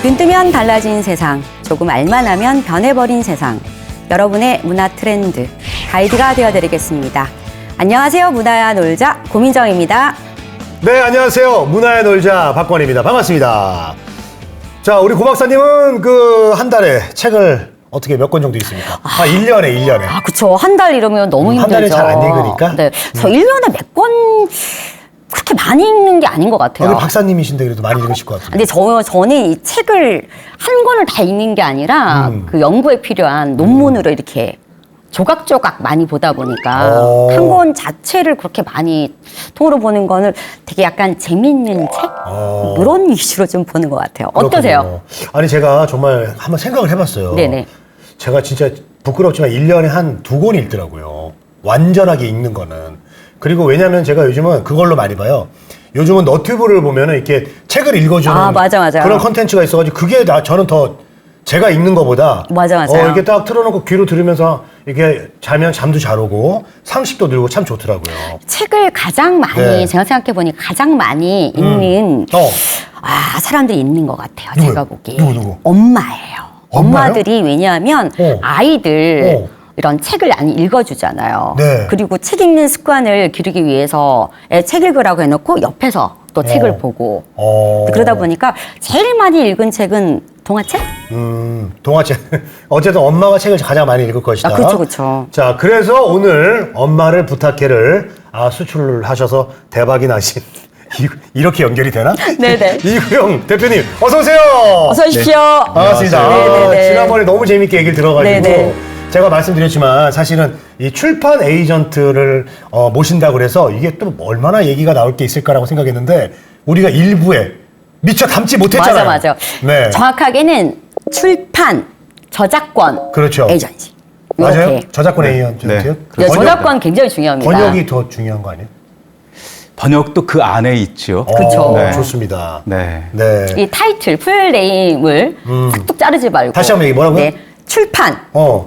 눈 뜨면 달라진 세상, 조금 알만하면 변해버린 세상. 여러분의 문화 트렌드 가이드가 되어드리겠습니다. 안녕하세요. 문화야 놀자 고민정입니다. 네, 안녕하세요. 문화야 놀자 박권입니다. 반갑습니다. 자, 우리 고 박사님은 한 달에 책을 어떻게 몇 권 정도 있습니까? 1년에. 아, 그쵸. 한 달 이러면 너무 힘들죠. 한 달에 잘 안 읽으니까? 네. 그래서 1년에 몇 권 그렇게 많이 읽는 게 아닌 것 같아요. 우리 박사님이신데 그래도 많이 읽으실 것 같은데. 근데 저는 이 책을 한 권을 다 읽는 게 아니라 그 연구에 필요한 논문으로 이렇게 조각조각 많이 보다 보니까 한 권 자체를 그렇게 많이 통으로 보는 거는 되게 약간 재미있는 책? 그런 이슈로 좀 보는 것 같아요. 어떠세요? 그렇군요. 아니, 제가 정말 한번 생각을 해봤어요. 네네. 제가 진짜 부끄럽지만 1년에 한 2권 읽더라고요. 완전하게 읽는 거는. 그리고 왜냐면 제가 요즘은 그걸로 많이 봐요. 요즘은 너튜브를 보면은 이렇게 책을 읽어주는 맞아. 그런 컨텐츠가 있어가지고 그게 저는 더 제가 읽는 거보다 맞아. 이렇게 딱 틀어놓고 귀로 들으면서 이렇게 자면 잠도 잘 오고 상식도 늘고 참 좋더라고요. 책을 가장 많이 네. 제가 생각해보니 가장 많이 읽는 사람들이 있는 것 같아요. 누구요? 제가 보기에. 누구? 엄마예요. 엄마요? 엄마들이 왜냐하면 아이들 이런 책을 많이 읽어주잖아요. 네. 그리고 책 읽는 습관을 기르기 위해서 책 읽으라고 해놓고 옆에서 또 책을 보고 그러다 보니까 제일 많이 읽은 책은 동화책? 동화책. 어쨌든 엄마가 책을 가장 많이 읽을 것이다. 그렇죠. 자, 그래서 오늘 엄마를 부탁해를 수출을 하셔서 대박이 나신 이렇게 연결이 되나? 네네. 이구영 대표님, 어서 오세요. 어서 오십시오. 반갑습니다. 네네네. 지난번에 너무 재밌게 얘기를 들어가지고 네네. 제가 말씀드렸지만 사실은 이 출판 에이전트를 모신다고 그래서 이게 또 얼마나 얘기가 나올 게 있을까라고 생각했는데 우리가 일부에 미처 담지 못했잖아요. 맞아. 네. 정확하게는 출판, 저작권, 그렇죠. 에이전시. 맞아요? 이렇게. 저작권 에이전트. 네, 저작권 굉장히 중요합니다. 번역이 더 중요한 거 아니에요? 번역도 그 안에 있죠. 그쵸. 네. 좋습니다. 네. 네. 이 타이틀, 풀네임을 뚝뚝 자르지 말고. 다시 한번 얘기 뭐라고요? 네, 출판,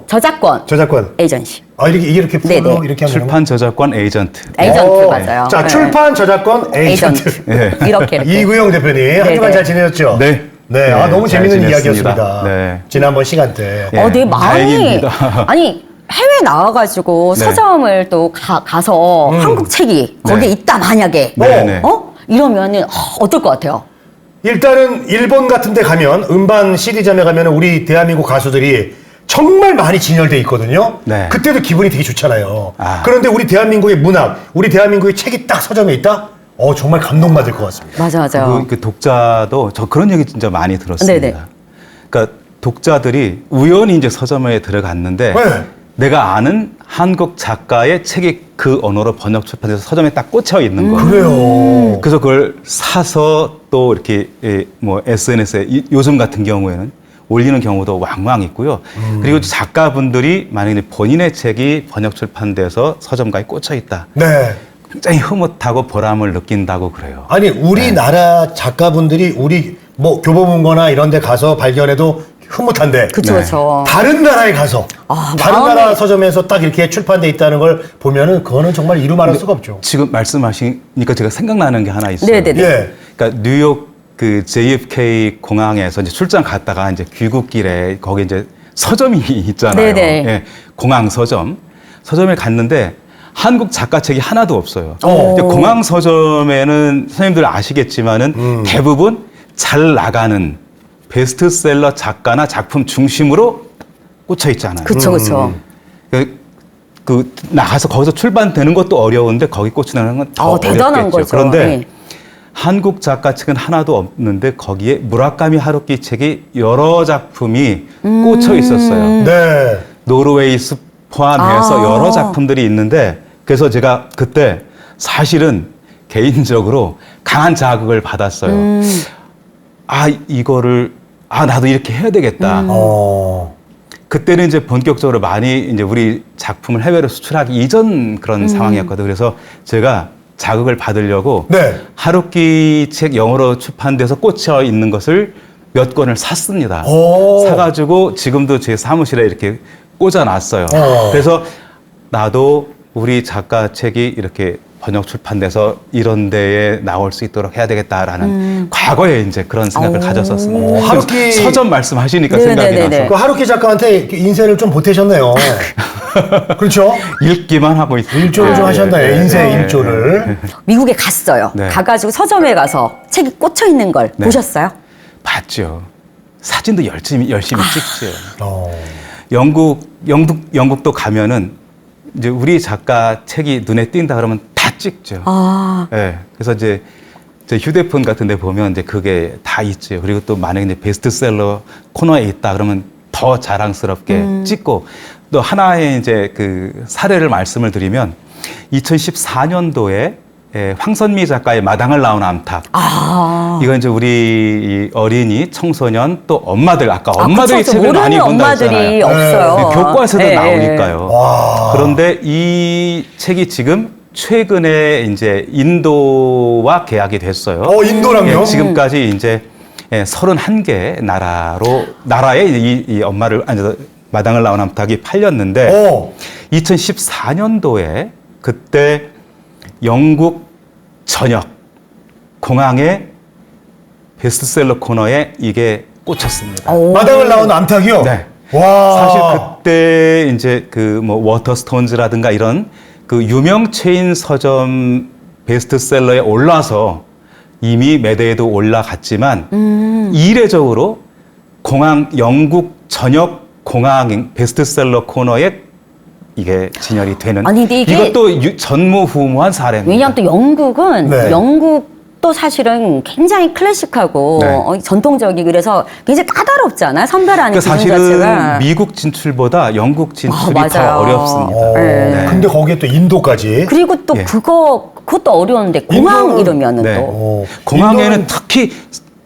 저작권, 에이전시. 이렇게 네네. 풀로 이렇게 하면 출판 저작권 에이전트. 에이전트 맞아요. 자, 네. 출판 저작권 에이전트. 이렇게. 이구영 대표님 한 주간 잘 지내셨죠? 네. 네, 네, 너무 잘 재밌는 지냈습니다. 이야기였습니다. 네. 지난번 시간 때. 네. 네, 많이. 다행입니다. 아니, 해외 나와가지고 네. 서점을 또 가서 한국 책이 거기에 네. 있다, 만약에. 네. 이러면은 어떨 것 같아요? 일단은 일본 같은 데 가면 음반 CD점에 가면 우리 대한민국 가수들이 정말 많이 진열돼 있거든요. 네. 그때도 기분이 되게 좋잖아요. 그런데 우리 대한민국의 문학, 우리 대한민국의 책이 딱 서점에 있다? 정말 감동받을 것 같습니다. 맞아요. 그 독자도 저 그런 얘기 진짜 많이 들었습니다. 네네. 그러니까 독자들이 우연히 이제 서점에 들어갔는데 네. 내가 아는 한국 작가의 책이 그 언어로 번역 출판돼서 서점에 딱 꽂혀 있는 거예요. 그래요. 그래서 그걸 사서 또 이렇게 SNS에 요즘 같은 경우에는 올리는 경우도 왕왕 있고요. 그리고 작가분들이 만약에 본인의 책이 번역 출판돼서 서점가에 꽂혀 있다. 네. 굉장히 흐뭇하고 보람을 느낀다고 그래요. 아니, 우리나라 작가분들이 우리 교보문고나 이런 데 가서 발견해도 흐뭇한데. 그쵸. 다른 나라에 가서 다른 나라 서점에서 딱 이렇게 출판돼 있다는 걸 보면은 그거는 정말 이루 말할 수가 없죠. 지금 말씀하시니까 제가 생각나는 게 하나 있어요. 네네네. 예. 그러니까 뉴욕 그 JFK 공항에서 이제 출장 갔다가 이제 귀국길에 거기 이제 서점이 있잖아요. 네네. 예, 공항 서점. 서점에 갔는데 한국 작가 책이 하나도 없어요. 근데 공항 서점에는 선생님들 아시겠지만은 대부분 잘 나가는 베스트셀러 작가나 작품 중심으로 꽂혀 있잖아요. 그쵸. 그 나가서 거기서 출판되는 것도 어려운데 거기 꽂히는 건 더 대단한 어렵겠죠. 거죠. 그런데 네. 한국 작가 책은 하나도 없는데 거기에 무라카미 하루키 책이 여러 작품이 꽂혀 있었어요. 네. 노르웨이 숲 포함해서 여러 작품들이 있는데 그래서 제가 그때 사실은 개인적으로 강한 자극을 받았어요. 이거를 나도 이렇게 해야 되겠다. 그때는 이제 본격적으로 많이 이제 우리 작품을 해외로 수출하기 이전 그런 상황이었거든요. 그래서 제가 자극을 받으려고 하루키 책 영어로 출판돼서 꽂혀 있는 것을 몇 권을 샀습니다. 사가지고 지금도 제 사무실에 이렇게 꽂아놨어요. 그래서 나도 우리 작가 책이 이렇게 번역 출판돼서 이런 데에 나올 수 있도록 해야 되겠다라는 과거에 이제 그런 생각을 가졌었습니다. 오, 하루키 서점 말씀하시니까 네, 생각이 네, 네, 나서 네. 그 하루키 작가한테 인쇄를 좀 보태셨네요. 그렇죠? 읽기만 하고 있습니다. 일조를 좀 하셨나요? 인쇄 네. 일조를. 미국에 갔어요. 네. 가가지고 서점에 가서 책이 꽂혀 있는 걸 네. 보셨어요? 봤죠. 사진도 열심히 찍죠. 어. 영국도 가면은 이제 우리 작가 책이 눈에 띈다 그러면 다 찍죠. 아, 예. 그래서 이제 제 휴대폰 같은 데 보면 이제 그게 다 있죠. 그리고 또 만약에 이제 베스트셀러 코너에 있다 그러면 더 자랑스럽게 찍고 또 하나의 이제 그 사례를 말씀을 드리면 2014년도에 황선미 작가의 마당을 나온 암탉. 아. 이건 이제 우리 이 어린이, 청소년 또 엄마들 아까 아, 엄마들이 그쵸. 책을 많이 모르는 본다 엄마들이 했잖아요. 없어요. 교과서도 예, 예. 나오니까요. 와. 그런데 이 책이 지금 최근에 이제 인도와 계약이 됐어요. 인도랑요? 지금까지 이제 31개 나라에 이 엄마를 마당을 나온 암탉이 팔렸는데 어. 2014년도에 그때 영국 전역 공항의 베스트셀러 코너에 이게 꽂혔습니다. 오. 마당을 나온 암탉이요? 네. 와. 사실 그때 이제 그 뭐 워터스톤즈라든가 이런 그 유명 체인 서점 베스트셀러에 올라서 이미 매대에도 올라갔지만 이례적으로 영국 전역 공항 베스트셀러 코너에 이게 진열이 되는 아니, 근데 이게 이것도 전무후무한 사례입니다. 왜냐하면 또 영국은 네. 영국도 사실은 굉장히 클래식하고 네. 전통적이고 그래서 굉장히 까다롭잖아요. 선별하는 그러니까 기준 사실은 자체가. 미국 진출보다 영국 진출이 맞아요. 더 어렵습니다. 어. 네. 근데 거기에 또 인도까지. 그리고 또 예. 그것도 어려운데 공항 인도는- 이러면은 네. 또 어. 공항에는 인도는- 특히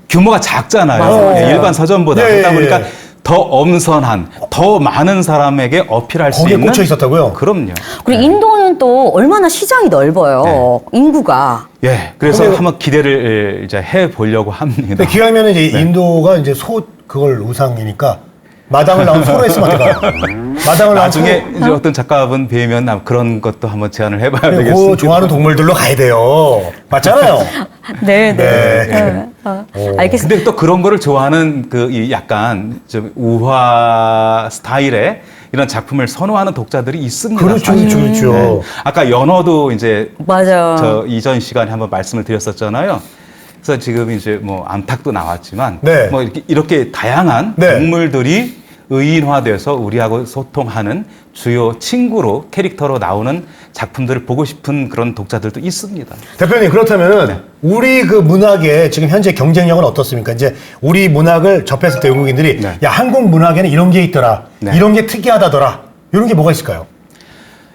규모가 작잖아요. 맞아요. 예, 일반 서점보다. 예, 그러다 예, 보니까 예. 더 엄선한, 더 많은 사람에게 어필할 수 거기에 있는. 꽂혀 있었다고요? 그럼요. 그리고 인도는 또 얼마나 시장이 넓어요. 인구가. 예, 그래서 근데- 한번 기대를 이제 해 보려고 합니다. 근데 기왕이면 이제 네. 인도가 이제 그걸 우상이니까 마당을 나온 소로 했으면 어떨까요? 마당을 나온 나중에 소. 이제 어떤 작가분 뵈면 그런 것도 한번 제안을 해봐야 그리고 되겠습니다. 좋아하는 동물들로 가야 돼요. 맞잖아요. 네, 네. 알겠습니다. 근데 또 그런 거를 좋아하는 이 약간 좀 우화 스타일의 이런 작품을 선호하는 독자들이 있습니다. 그렇죠, 사실. 그렇죠. 네. 아까 연어도 이제 맞아요. 저 이전 시간에 한번 말씀을 드렸었잖아요. 그래서 지금 이제 뭐 암탉도 나왔지만 네. 뭐 이렇게 다양한 네. 동물들이 의인화돼서 우리하고 소통하는 주요 친구로 캐릭터로 나오는 작품들을 보고 싶은 그런 독자들도 있습니다. 대표님 그렇다면은 네. 우리 그 문학의 지금 현재 경쟁력은 어떻습니까? 이제 우리 문학을 접했을 때 외국인들이 네. 야 한국 문학에는 이런 게 있더라, 네. 이런 게 특이하다더라, 이런 게 뭐가 있을까요?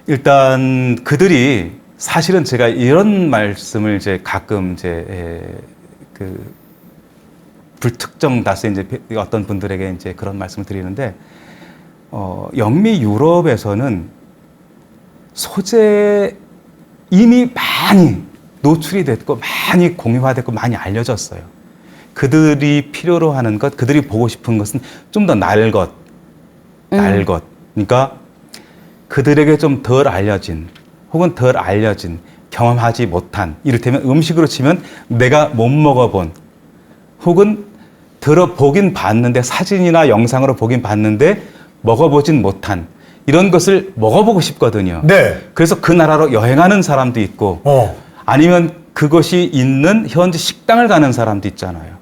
일단 그들이 사실은 제가 이런 말씀을 이제 가끔 이제 그 불특정 다수의 이제 어떤 분들에게 이제 그런 말씀을 드리는데 영미 유럽에서는 소재 이미 많이 노출이 됐고 많이 공유화됐고 많이 알려졌어요. 그들이 필요로 하는 것, 그들이 보고 싶은 것은 좀 더 날 것. 그러니까 그들에게 좀 덜 알려진 혹은 덜 알려진 경험하지 못한 이를테면 음식으로 치면 내가 못 먹어본 혹은 들어보긴 봤는데 사진이나 영상으로 보긴 봤는데 먹어보진 못한 이런 것을 먹어보고 싶거든요. 네. 그래서 그 나라로 여행하는 사람도 있고 아니면 그것이 있는 현지 식당을 가는 사람도 있잖아요.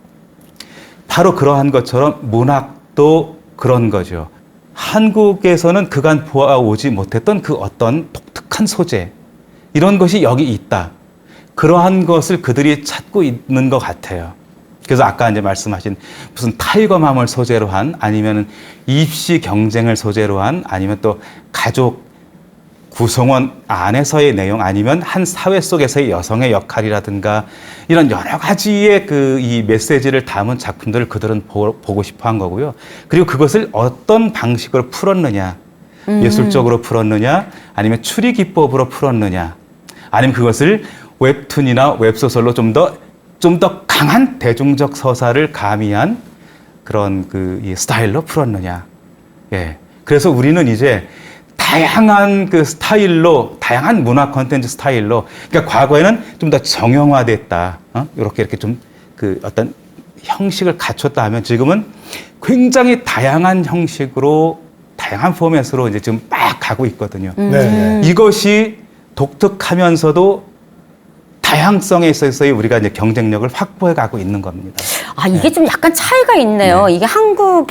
바로 그러한 것처럼 문학도 그런 거죠. 한국에서는 그간 보아오지 못했던 그 어떤 독특한 소재 이런 것이 여기 있다. 그러한 것을 그들이 찾고 있는 것 같아요. 그래서 아까 이제 말씀하신 무슨 타이거맘을 소재로 한 아니면 입시 경쟁을 소재로 한 아니면 또 가족 구성원 안에서의 내용 아니면 한 사회 속에서의 여성의 역할이라든가 이런 여러 가지의 이 메시지를 담은 작품들을 그들은 보고 싶어 한 거고요. 그리고 그것을 어떤 방식으로 풀었느냐, 예술적으로 풀었느냐, 아니면 추리 기법으로 풀었느냐, 아니면 그것을 웹툰이나 웹소설로 좀 더 강한 대중적 서사를 가미한 그런 이 스타일로 풀었느냐. 예. 그래서 우리는 이제 다양한 그 스타일로, 다양한 문화 콘텐츠 스타일로, 그러니까 과거에는 좀 더 정형화됐다. 이렇게 좀 그 어떤 형식을 갖췄다 하면 지금은 굉장히 다양한 형식으로, 다양한 포맷으로 이제 지금 막 가고 있거든요. 네. 이것이 독특하면서도 다양성에 있어서의 우리가 이제 경쟁력을 확보해 가고 있는 겁니다. 아, 이게 좀 약간 차이가 있네요. 이게 한국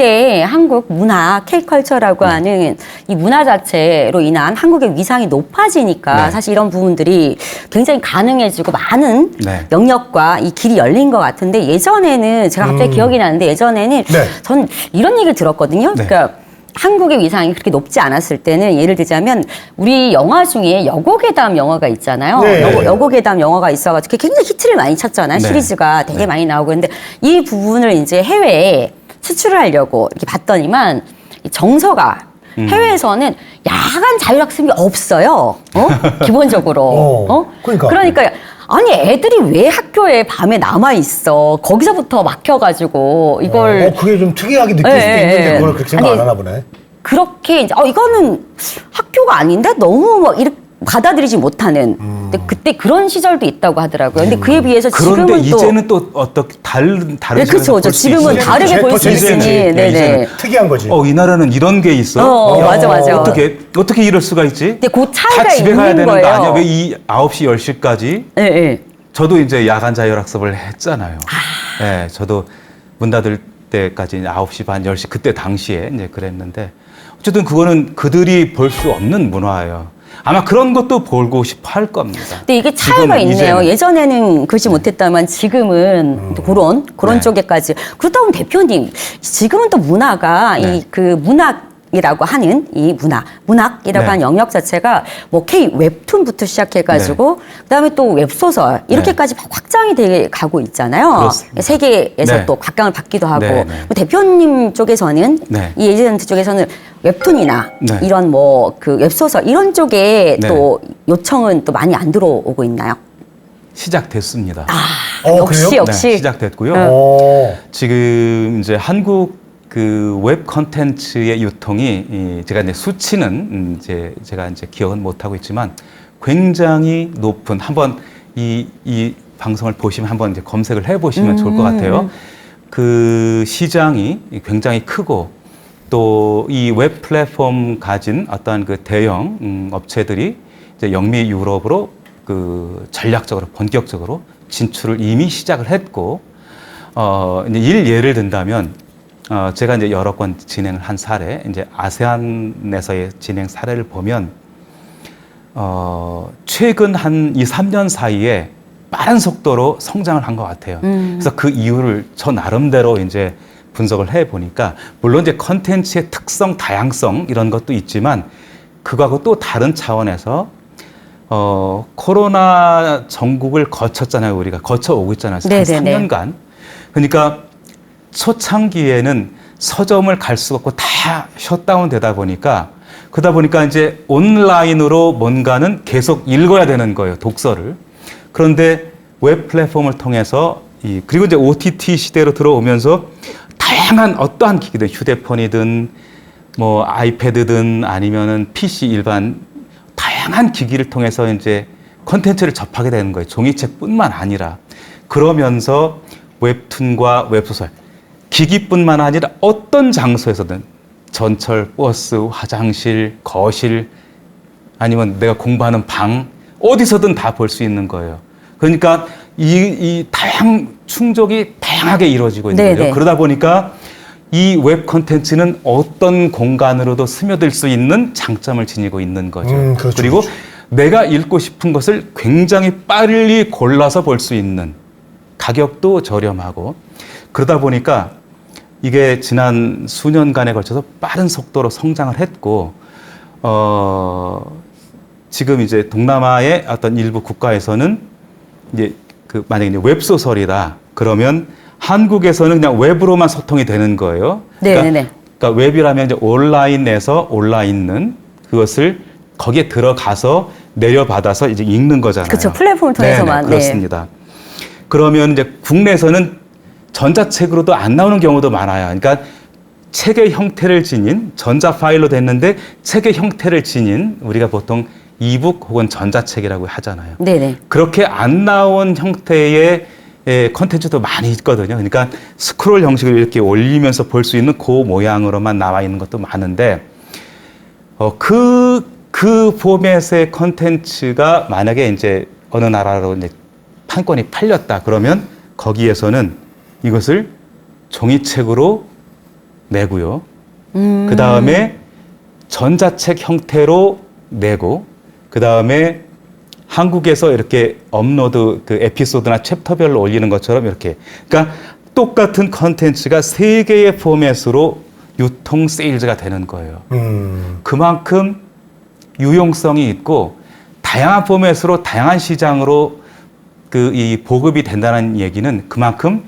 문화, K컬처라고 하는 이 문화 자체로 인한 한국의 위상이 높아지니까 네. 사실 이런 부분들이 굉장히 가능해지고 많은 네. 영역과 이 길이 열린 것 같은데 예전에는 제가 갑자기 기억이 나는데 예전에는 네. 전 이런 얘기를 들었거든요. 네. 그러니까 한국의 위상이 그렇게 높지 않았을 때는 예를 들자면 우리 영화 중에 여고괴담 영화가 있잖아요. 네. 여고괴담 영화가 있어가지고 굉장히 히트를 많이 쳤잖아요. 네. 시리즈가 되게 많이 나오고 근데 이 부분을 이제 해외에 수출을 하려고 이렇게 봤더니만 이 정서가 해외에서는 야간 자율학습이 없어요. 기본적으로. 그러니까. 아니 애들이 왜 학교에 밤에 남아 있어? 거기서부터 막혀가지고 이걸 그게 좀 특이하게 느낄 수도 있는데 그걸 그렇게 생각 안 하나 보네. 그렇게 이제 이거는 학교가 아닌데 너무 막 이렇게 받아들이지 못하는 근데 그때 그런 시절도 있다고 하더라고요. 근데 그에 비해서 지금은 그런데 또 이제는 또 어떻게 다른 네, 그렇죠. 지금은 다르게 볼 수 있으니 네네. 특이한 거지. 이 나라는 이런 게 있어. 맞아. 어떻게 이럴 수가 있지? 근데 그 차이가 다 집에 가야 있는 되는 거 거예요. 아니야? 왜 이 9시 10시까지? 네. 저도 이제 야간 자율학습을 했잖아요. 네, 저도 문 닫을 때까지 9시 반, 10시 그때 당시에 이제 그랬는데 어쨌든 그거는 그들이 볼 수 없는 문화예요. 아마 그런 것도 보고 싶어 할 겁니다. 근데 이게 차이가 지금은, 있네요. 이제는. 예전에는 그러지 못했다만 지금은 그런 네. 쪽에까지. 그렇다 보면 대표님, 지금은 또 문화가 네. 이 그 문학이라고 하는 이 문학이라고 네. 하는 영역 자체가 뭐 K 웹툰부터 시작해가지고 그다음에 또 웹소설 이렇게까지 확장이 돼 가고 있잖아요. 그렇습니다. 세계에서 네. 또 각광을 받기도 하고 네, 네. 뭐 대표님 쪽에서는 네. 이 에이전트 쪽에서는 웹툰이나 네. 이런 뭐 그 웹소설 이런 쪽에 네. 또 요청은 또 많이 안 들어오고 있나요? 시작됐습니다. 역시 그래요? 역시 네, 시작됐고요. 지금 이제 한국 그 웹 콘텐츠의 유통이 제가 이제 수치는 제가 이제 기억은 못 하고 있지만 굉장히 높은 한번 이 방송을 보시면 한번 이제 검색을 해보시면 좋을 것 같아요. 그 시장이 굉장히 크고 또 이 웹 플랫폼 가진 어떤 그 대형 업체들이 이제 영미 유럽으로 그 전략적으로 본격적으로 진출을 이미 시작을 했고 이제 예를 든다면 제가 이제 여러 건 진행을 한 사례 이제 아세안에서의 진행 사례를 보면 최근 한 2, 3년 사이에 빠른 속도로 성장을 한 것 같아요. 그래서 그 이유를 저 나름대로 이제 분석을 해 보니까 물론 이제 컨텐츠의 특성, 다양성 이런 것도 있지만 그거하고 또 다른 차원에서 코로나 전국을 거쳤잖아요. 우리가 거쳐오고 있잖아요. 한 3년간. 그러니까 초창기에는 서점을 갈 수가 없고 다 셧다운 되다 보니까 그러다 보니까 이제 온라인으로 뭔가는 계속 읽어야 되는 거예요. 독서를. 그런데 웹 플랫폼을 통해서 그리고 이제 OTT 시대로 들어오면서 다양한 어떠한 기기든 휴대폰이든 뭐 아이패드든 아니면은 PC 일반 다양한 기기를 통해서 이제 콘텐츠를 접하게 되는 거예요. 종이책뿐만 아니라. 그러면서 웹툰과 웹소설, 기기뿐만 아니라 어떤 장소에서든 전철, 버스, 화장실, 거실 아니면 내가 공부하는 방 어디서든 다 볼 수 있는 거예요. 그러니까 이 충족이 다양하게 이루어지고 있는 거죠. 그러다 보니까 이 웹 콘텐츠는 어떤 공간으로도 스며들 수 있는 장점을 지니고 있는 거죠. 그렇죠, 그리고 그렇죠. 내가 읽고 싶은 것을 굉장히 빨리 골라서 볼 수 있는 가격도 저렴하고 그러다 보니까 이게 지난 수년간에 걸쳐서 빠른 속도로 성장을 했고 지금 이제 동남아의 어떤 일부 국가에서는 이제 만약에 이제 웹소설이다 그러면 한국에서는 그냥 웹으로만 소통이 되는 거예요. 그러니까 웹이라면 이제 온라인에서 올라있는 그것을 거기에 들어가서 내려받아서 이제 읽는 거잖아요. 그렇죠. 플랫폼을 통해서만. 그렇습니다. 그러면 이제 국내에서는 전자책으로도 안 나오는 경우도 많아요. 그러니까 책의 형태를 지닌 전자 파일로 됐는데 책의 형태를 지닌 우리가 보통 이북 혹은 전자책이라고 하잖아요. 네네. 그렇게 안 나온 형태의 컨텐츠도 많이 있거든요. 그러니까 스크롤 형식으로 이렇게 올리면서 볼 수 있는 그 모양으로만 나와 있는 것도 많은데 그 포맷의 컨텐츠가 만약에 이제 어느 나라로 이제 판권이 팔렸다 그러면 거기에서는 이것을 종이책으로 내고요. 그 다음에 전자책 형태로 내고, 그 다음에 한국에서 이렇게 업로드 그 에피소드나 챕터별로 올리는 것처럼 이렇게. 그러니까 똑같은 컨텐츠가 세 개의 포맷으로 유통 세일즈가 되는 거예요. 그만큼 유용성이 있고 다양한 포맷으로 다양한 시장으로 이 보급이 된다는 얘기는 그만큼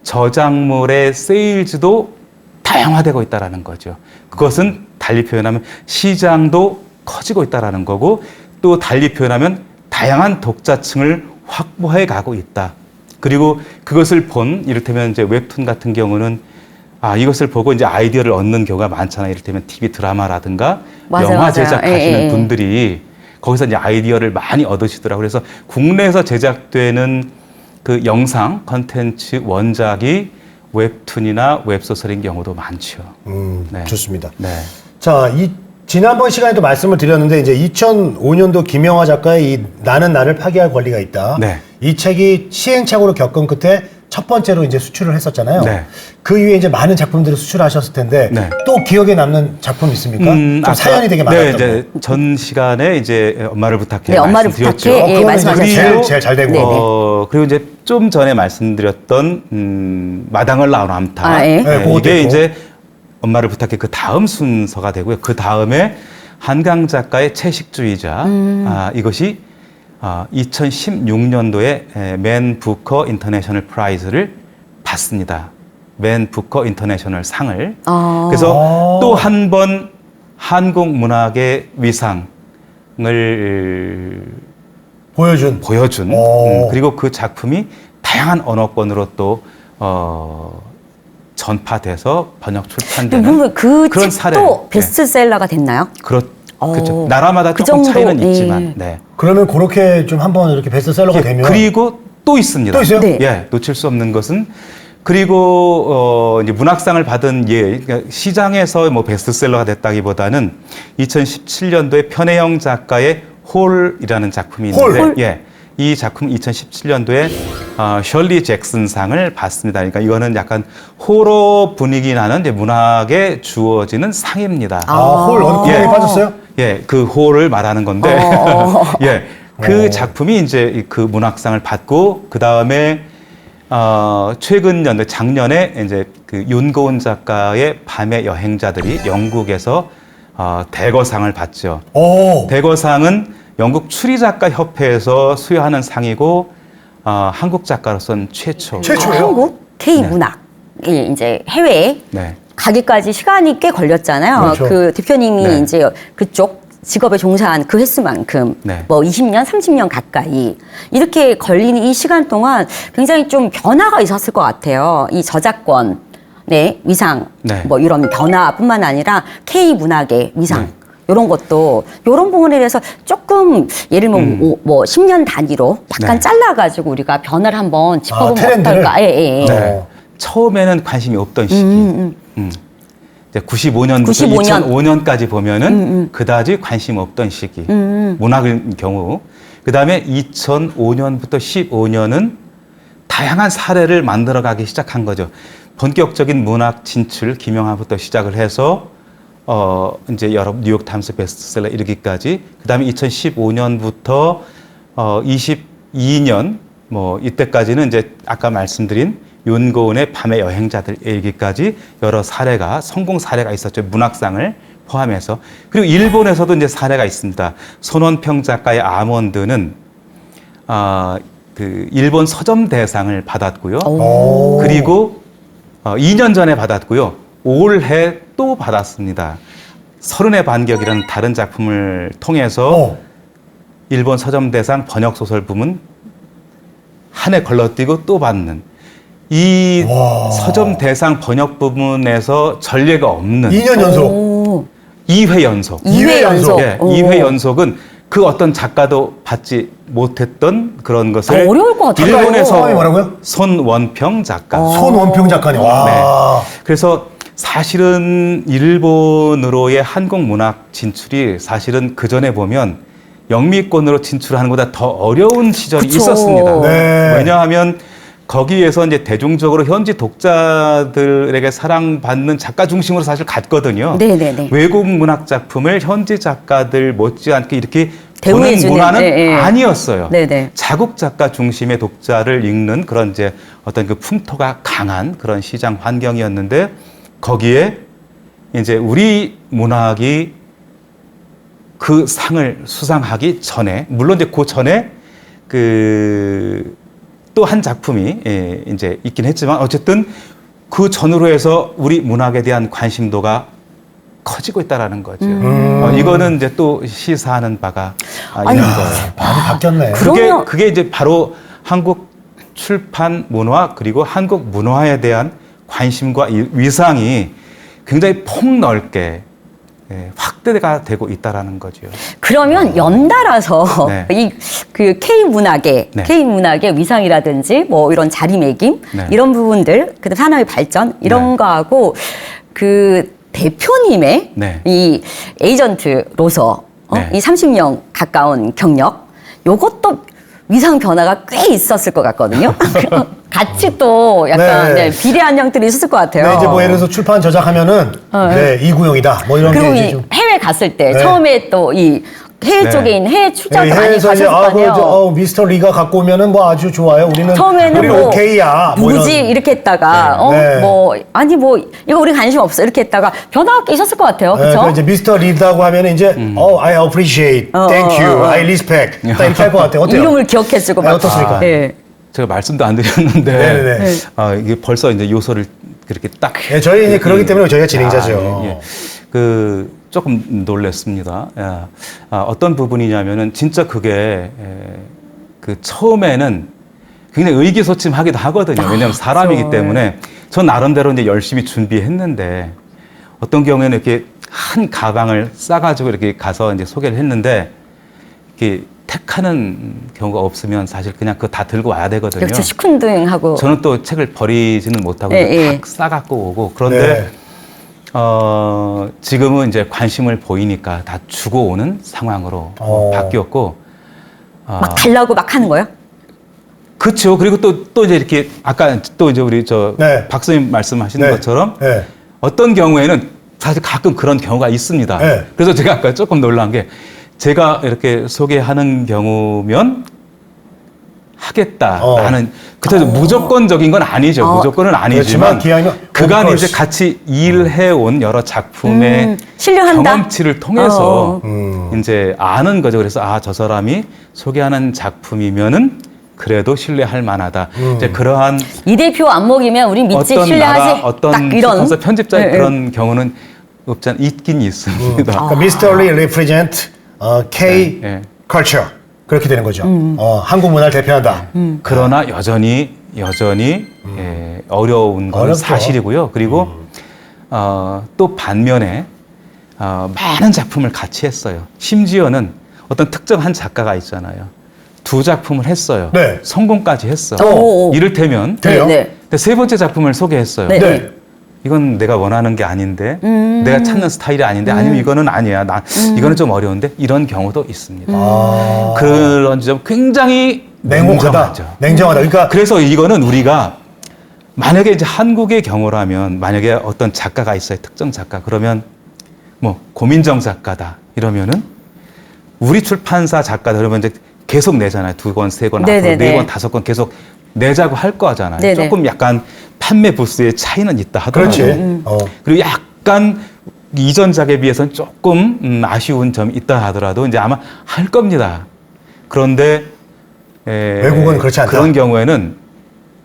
저작물의 세일즈도 다양화되고 있다는 거죠. 그것은 달리 표현하면 시장도 커지고 있다는 거고 또 달리 표현하면 다양한 독자층을 확보해 가고 있다. 그리고 그것을 본 이를테면 이제 웹툰 같은 경우는 이것을 보고 이제 아이디어를 얻는 경우가 많잖아요. 이를테면 TV 드라마라든가 맞아요, 영화 맞아요. 제작하시는 분들이 거기서 이제 아이디어를 많이 얻으시더라고요. 그래서 국내에서 제작되는 그 영상 컨텐츠 원작이 웹툰이나 웹소설인 경우도 많죠. 네. 좋습니다. 네. 자, 지난번 시간에도 말씀을 드렸는데 이제 2005년도 김영하 작가의 이 나는 나를 파괴할 권리가 있다. 네. 이 책이 시행착오를 겪은 끝에 첫 번째로 이제 수출을 했었잖아요. 네. 그 이후에 이제 많은 작품들을 수출하셨을 텐데 네. 또 기억에 남는 작품 있습니까? 좀 사연이 되게 많았던 네, 이제 전 시간에 이제 엄마를 부탁해 네, 엄마를 말씀드렸죠. 부탁해. 예, 그거는 말씀하셨어요. 제일 잘 되고. 네네. 그리고 이제 좀 전에 말씀드렸던 마당을 낳은 암탉. 예. 네, 그것도 이게 있고. 이제 엄마를 부탁해 그 다음 순서가 되고요. 그 다음에 한강 작가의 채식주의자. 이것이 2016년도에 맨 부커 인터내셔널 프라이즈를 받습니다. 맨 부커 인터내셔널 상을. 그래서 또 한 번 한국 문학의 위상을 보여준. 그리고 그 작품이 다양한 언어권으로 또 전파돼서 번역 출판되는 그 그런 책도 사례. 베스트셀러가 됐나요? 그렇죠. 나라마다 그 조금 정도, 차이는 예. 있지만. 네. 그러면 그렇게 좀 한번 이렇게 베스트셀러가 되면 그리고 또 있습니다. 또 있어요? 네. 예, 놓칠 수 없는 것은 그리고 이제 문학상을 받은 그러니까 시장에서 뭐 베스트셀러가 됐다기보다는 2017년도에 편혜영 작가의 홀이라는 작품이 있는데, 홀? 예, 이 작품 2017년도에 셜리 잭슨상을 받습니다. 그러니까 이거는 약간 호러 분위기 나는 이제 문학에 주어지는 상입니다. 홀 어느 부분에 빠졌어요? 예, 그 호를 말하는 건데, 예, 그 작품이 이제 그 문학상을 받고 그 다음에 최근 연도 작년에 이제 그 윤고은 작가의 밤의 여행자들이 영국에서 대거상을 받죠. 대거상은 영국 추리작가 협회에서 수여하는 상이고 한국 작가로서는 최초예요. 한국 K 문학 이제 해외에 네. 가기까지 시간이 꽤 걸렸잖아요. 그렇죠. 그 대표님이 네. 이제 그쪽 직업에 종사한 그 횟수만큼 네. 뭐 20년, 30년 가까이 이렇게 걸리는 이 시간 동안 굉장히 좀 변화가 있었을 것 같아요. 이 저작권, 네, 위상, 네. 뭐 이런 변화뿐만 아니라 K 문학의 위상. 네. 이런 것도 이런 부분에 대해서 조금 예를 들면 뭐 10년 단위로 약간 네. 잘라가지고 우리가 변화를 한번 짚어보면 트렌드를? 어떨까? 예. 네. 처음에는 관심이 없던 시기. 이제 95년부터 95년. 2005년까지 보면은 그다지 관심 없던 시기. 문학의 경우. 그다음에 2005년부터 15년은 다양한 사례를 만들어가기 시작한 거죠. 본격적인 문학 진출 김영하부터 시작을 해서 이제 여러 뉴욕 타임스 베스트셀러 이르기까지. 그다음에 2015년부터 22년 뭐 이때까지는 이제 아까 말씀드린 윤고은의 밤의 여행자들 일기까지 여러 사례가 성공 사례가 있었죠. 문학상을 포함해서. 그리고 일본에서도 이제 사례가 있습니다. 손원평 작가의 아몬드는 그 일본 서점 대상을 받았고요. 그리고 2년 전에 받았고요. 올해 또 받았습니다. 서른의 반격이라는 다른 작품을 통해서 일본 서점 대상 번역 소설 부문 한 해 걸러뛰고 또 받는. 이 와. 서점 대상 번역 부분에서 전례가 없는 2년 연속. 오. 2회 연속. 2회 연속. 예, 오. 2회 연속은 그 어떤 작가도 받지 못했던 그런 것을 어려울 것 같아요. 성함이 일본에서 뭐라고요? 손원평 작가. 손원평 작가님. 와. 그래서 사실은 일본으로의 한국 문학 진출이 사실은 그 전에 보면 영미권으로 진출하는 것보다 더 어려운 시절이 그쵸. 있었습니다. 네. 왜냐하면 거기에서 이제 대중적으로 현지 독자들에게 사랑받는 작가 중심으로 사실 갔거든요. 네네네. 외국 문학 작품을 현지 작가들 못지않게 이렇게 보는 대우해주는, 문화는 예, 예. 아니었어요. 네네. 자국 작가 중심의 독자를 읽는 그런 이제 어떤 그 풍토가 강한 그런 시장 환경이었는데 거기에 이제 우리 문학이 그 상을 수상하기 전에 물론 이제 그 전에 그 또 한 작품이 이제 있긴 했지만 어쨌든 그 전후로 해서 우리 문학에 대한 관심도가 커지고 있다라는 거죠. 이거는 이제 또 시사하는 바가 있는 거예요. 많이 바뀌었네. 그러면- 그게 이제 바로 한국 출판 문화 그리고 한국 문화에 대한 관심과 이 위상이 굉장히 폭넓게 확대가 되고 있다라는 거죠. 그러면 연달아서 네. 이 그 K 문학의 네. K 문학의 위상이라든지 뭐 이런 자리매김 네. 이런 부분들 그다음 산업의 발전 이런 네. 거하고 그 대표님의 네. 이 에이전트로서 네. 이 30년 가까운 경력 요것도 위상 변화가 꽤 있었을 것 같거든요. 같이 또 약간 네. 네, 비례한 형들이 있었을 것 같아요. 네, 이제 뭐 예를 들어서 출판 저작하면은 네, 이구용이다. 뭐 이런 그리고 게 이제 이 좀 해외 갔을 때 네. 처음에 또 이 해외 네. 쪽에 있는 해외 출장도 많이 해외에서 이제 가셨을 거 아니에요. 미스터 리가 갖고 오면은 뭐 아주 좋아요. 우리는 처음에는 우리는 뭐 오케이야. 뭐 누구지 이런. 이렇게 했다가 네. 뭐 아니 뭐 이거 우리 관심 없어 이렇게 했다가 변화가 있었을 것 같아요. 네, 그렇죠? 그래서 이제 미스터 리다고 하면은 이제 I appreciate, thank you, I respect 딱 이렇게 할 것 같아요. 어때요? 이름을 기억해주고 네, 막. 어떻습니까? 네. 제가 말씀도 안 드렸는데 네네네. 이게 벌써 이제 요소를 그렇게 딱 네, 저희 이제 그러기 때문에 저희가 진행자죠. 예. 그 조금 놀랐습니다. 어떤 부분이냐면은 진짜 그게 그 처음에는 굉장히 의기소침하기도 하거든요. 왜냐하면 사람이기 때문에 전 나름대로 이제 열심히 준비했는데 어떤 경우에는 이렇게 한 가방을 싸가지고 이렇게 가서 이제 소개를 했는데 이렇게 택하는 경우가 없으면 사실 그냥 그거 다 들고 와야 되거든요. 그렇죠. 시큰둥하고. 저는 또 책을 버리지는 못하고 예, 딱 싸갖고 오고 그런데 지금은 이제 관심을 보이니까 다 주고 오는 상황으로 바뀌었고 막 달라고 막 하는 거예요? 그렇죠. 그리고 또 이제 이렇게 아까 또 이제 우리 저 네. 박사님 말씀하시는 네. 것처럼 네. 어떤 경우에는 사실 가끔 그런 경우가 있습니다. 네. 그래서 제가 아까 조금 놀란 게 제가 이렇게 소개하는 경우면 하겠다라는 그래서 무조건적인 건 아니죠. 무조건은 아니지만 그렇지만 기왕이면 그간 of 이제 course. 같이 일해온 여러 작품의 신뢰한다? 경험치를 통해서 이제 아는 거죠. 그래서 저 사람이 소개하는 작품이면은 그래도 신뢰할 만하다. 이제 그러한 이 대표 안 먹이면 우린 믿지 어떤 신뢰하지. 나라 딱 어떤 이런. 출판사 편집자의 네, 네. 그런 경우는 있긴 있습니다. 그러니까 미스터 리 represent K 네, 네. culture 그렇게 되는 거죠. 한국 문화를 대표한다. 그러나 여전히 어려운 건 어렵죠. 사실이고요. 그리고 또 반면에 많은 작품을 같이 했어요. 심지어는 어떤 특정한 작가가 있잖아요. 2작품을 했어요. 네. 성공까지 했어. 오. 이를테면 돼요? 네. 근데 3번째 작품을 소개했어요. 네. 네. 이건 내가 원하는 게 아닌데, 내가 찾는 스타일이 아닌데, 아니면 이거는 아니야. 이거는 좀 어려운데 이런 경우도 있습니다. 그런 점 굉장히 냉혹하다. 냉정하죠. 냉정하다. 그러니까 그래서 이거는 우리가 만약에 이제 한국의 경우라면 만약에 어떤 작가가 있어요. 특정 작가. 그러면 뭐 고민정 작가다. 이러면은 우리 출판사 작가들 그러면 이제 계속 내잖아요. 2권, 3권, 앞으로 네네네. 4권, 5권 계속 내자고 할 거잖아요. 네네. 조금 약간 판매 부수의 차이는 있다 하더라고요. 그렇지. 그리고 약간 이전작에 비해서는 조금 아쉬운 점이 있다 하더라도 이제 아마 할 겁니다. 그런데 외국은 그렇지 않다. 그런 경우에는